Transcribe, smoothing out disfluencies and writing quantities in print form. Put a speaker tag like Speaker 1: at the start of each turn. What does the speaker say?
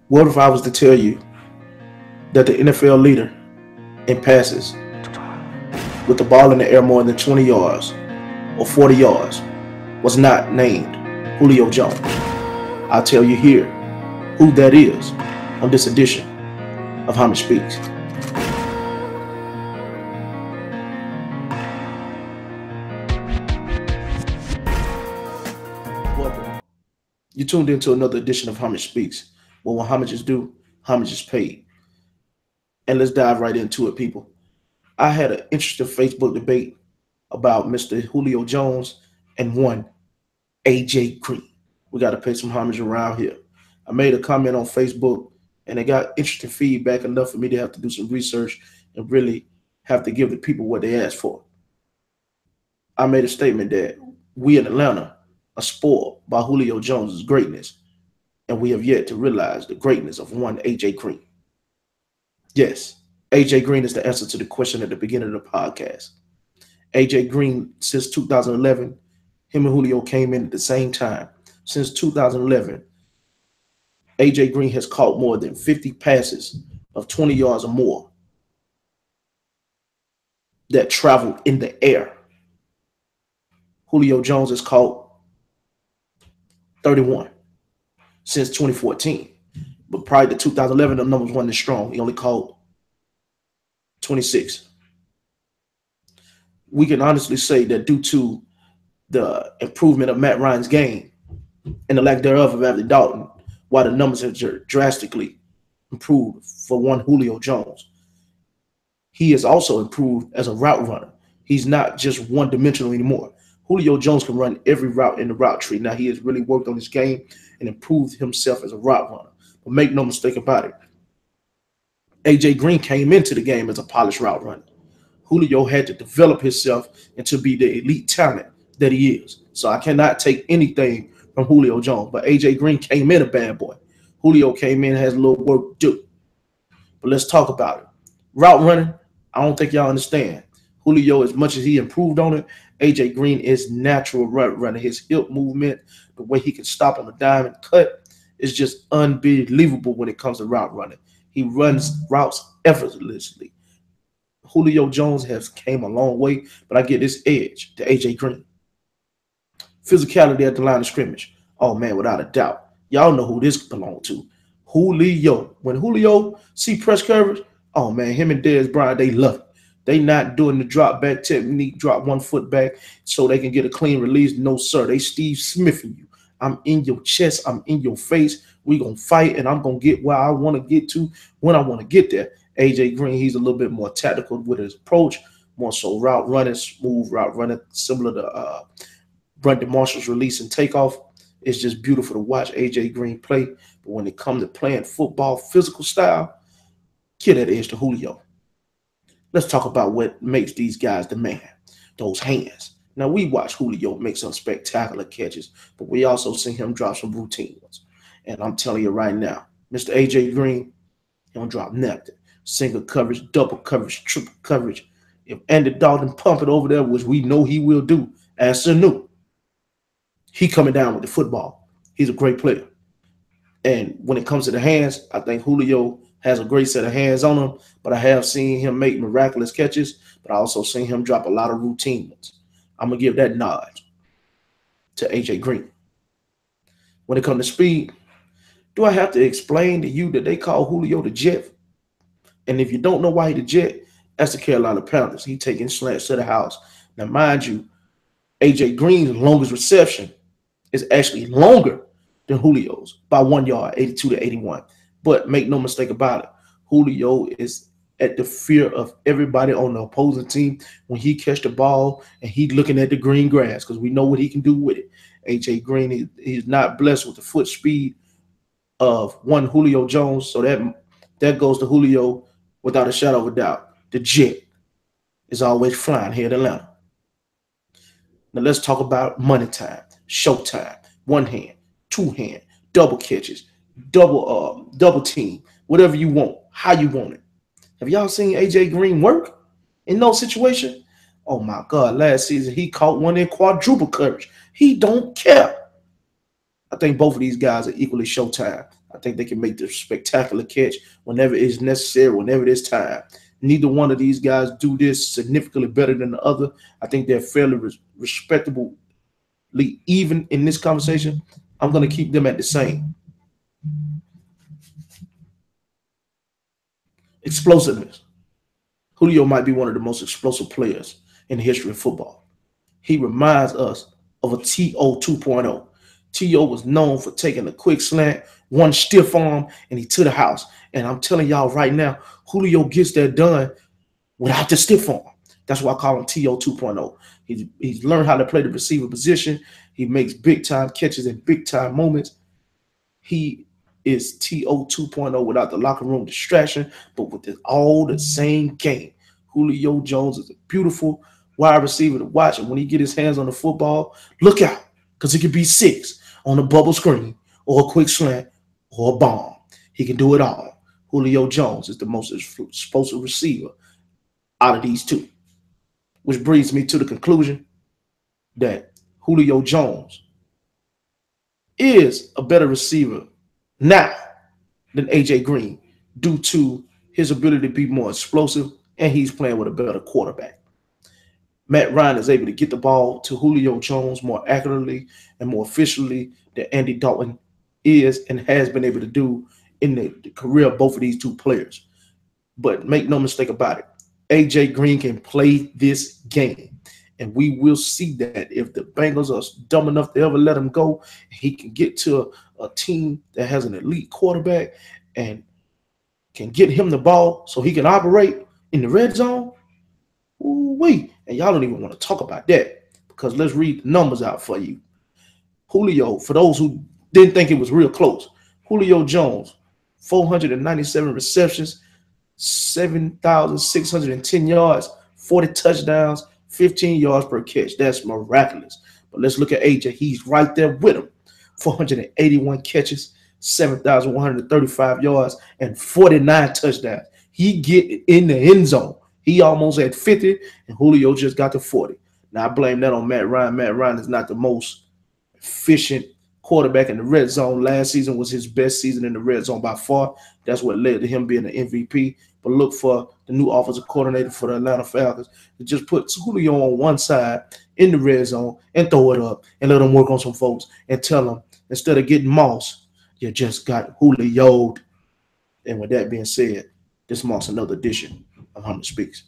Speaker 1: What if I was to tell you that the NFL leader in passes with the ball in the air more than 20 yards or 40 yards was not named Julio Jones? I'll tell you here who that is on this edition of Homage Speaks. Welcome. You tuned into another edition of Homage Speaks. Well, when homage is due, homage is paid. And let's dive right into it, people. I had an interesting Facebook debate about Mr. Julio Jones and one AJ Green. We got to pay some homage around here. I made a comment on Facebook and it got interesting feedback enough for me to have to do some research and really have to give the people what they asked for. I made a statement that we in Atlanta are spoiled by Julio Jones's greatness, and we have yet to realize the greatness of one AJ Green. Yes, AJ Green is the answer to the question at the beginning of the podcast. AJ Green, since 2011, him and Julio came in at the same time. Since 2011, AJ Green has caught more than 50 passes of 20 yards or more that traveled in the air. Julio Jones has caught 31 since 2014. But prior to 2011, the numbers weren't as strong. He only caught 26. We can honestly say that due to the improvement of Matt Ryan's game and the lack thereof of Anthony Dalton, while the numbers have drastically improved for one Julio Jones, he has also improved as a route runner. He's not just one-dimensional anymore. Julio Jones can run every route in the route tree. Now, he has really worked on his game and improved himself as a route runner. But make no mistake about it, AJ Green came into the game as a polished route runner. Julio had to develop himself into be the elite talent that he is. So I cannot take anything from Julio Jones. But AJ Green came in a bad boy. Julio came in and has a little work to do. But let's talk about it. Route running, I don't think y'all understand. Julio, as much as he improved on it, AJ Green is natural route runner. His hip movement, the way he can stop on the dime and cut is just unbelievable when it comes to route running. He runs routes effortlessly. Julio Jones has came a long way, but I get this edge to AJ Green. Physicality at the line of scrimmage. Oh man, without a doubt. Y'all know who this belongs to. Julio. When Julio see press coverage, oh man, him and Dez Bryant, they love it. They not doing the drop back technique, drop 1 foot back so they can get a clean release. No, sir. They Steve Smithing you. I'm in your chest. I'm in your face. We going to fight, and I'm going to get where I want to get to when I want to get there. AJ Green, he's a little bit more tactical with his approach, more so route running, smooth route running, similar to Brandon Marshall's release and takeoff. It's just beautiful to watch AJ Green play. But when it comes to playing football, physical style, get that edge to Julio. Let's talk about what makes these guys the man, those hands. Now, we watch Julio make some spectacular catches, but we also see him drop some routine ones. And I'm telling you right now, Mr. AJ Green, he don't drop nothing. Single coverage, double coverage, triple coverage. If Andy Dalton pump it over there, which we know he will do, as Sanu, he coming down with the football. He's a great player. And when it comes to the hands, I think Julio has a great set of hands on him, but I have seen him make miraculous catches, but I also seen him drop a lot of routine ones. I'm going to give that nod to AJ Green. When it comes to speed, do I have to explain to you that they call Julio the Jet? And if you don't know why he the Jet, that's the Carolina Panthers. He taking slants to the house. Now, mind you, AJ Green's longest reception is actually longer than Julio's by 1 yard, 82 to 81. But make no mistake about it, Julio is at the fear of everybody on the opposing team when he catch the ball and he looking at the green grass because we know what he can do with it. AJ Green, he's not blessed with the foot speed of one Julio Jones, so that goes to Julio without a shadow of a doubt. The Jet is always flying here in Atlanta. Now let's talk about money time, showtime, one hand, two hand, double catches, double team, whatever you want, how you want it. Have y'all seen AJ Green work in those situations? Oh my God, last season he caught one in quadruple coverage. He don't care. I think both of these guys are equally showtime. I think they can make the spectacular catch whenever it's necessary, whenever it is time. Neither one of these guys do this significantly better than the other. I think they're fairly respectably even in this conversation. I'm going to keep them at the same. Explosiveness. Julio might be one of the most explosive players in the history of football. He reminds us of a T.O. 2.0. T.O. was known for taking a quick slant, one stiff arm, and he to the house. And I'm telling y'all right now, Julio gets that done without the stiff arm. That's why I call him T.O. 2.0. He's learned how to play the receiver position. He makes big-time catches in big-time moments. He is T.O. 2.0 without the locker room distraction, but with all the same game. Julio Jones is a beautiful wide receiver to watch, and when he get his hands on the football, look out, because he can be six on a bubble screen or a quick slant or a bomb. He can do it all. Julio Jones is the most explosive receiver out of these two, which brings me to the conclusion that Julio Jones is a better receiver now than AJ Green due to his ability to be more explosive, and he's playing with a better quarterback. Matt Ryan is able to get the ball to Julio Jones more accurately and more efficiently than Andy Dalton is and has been able to do in the career of both of these two players. But make no mistake about it, AJ Green can play this game. And we will see that if the Bengals are dumb enough to ever let him go, he can get to a team that has an elite quarterback and can get him the ball so he can operate in the red zone. Ooh-wee. And y'all don't even want to talk about that, because let's read the numbers out for you. Julio, for those who didn't think it was real close, Julio Jones, 497 receptions, 7,610 yards, 40 touchdowns, 15 yards per catch. That's miraculous. But let's look at AJ. He's right there with him. 481 catches, 7,135 yards, and 49 touchdowns. He get in the end zone. He almost had 50, and Julio just got to 40. Now, I blame that on Matt Ryan. Matt Ryan is not the most efficient quarterback in the red zone. Last season was his best season in the red zone by far. That's what led to him being an MVP. But look for the new offensive coordinator for the Atlanta Falcons to just put Julio on one side in the red zone and throw it up and let him work on some folks and tell them, instead of getting Moss, you just got Julio. And with that being said, this marks another edition of Hummer Speaks.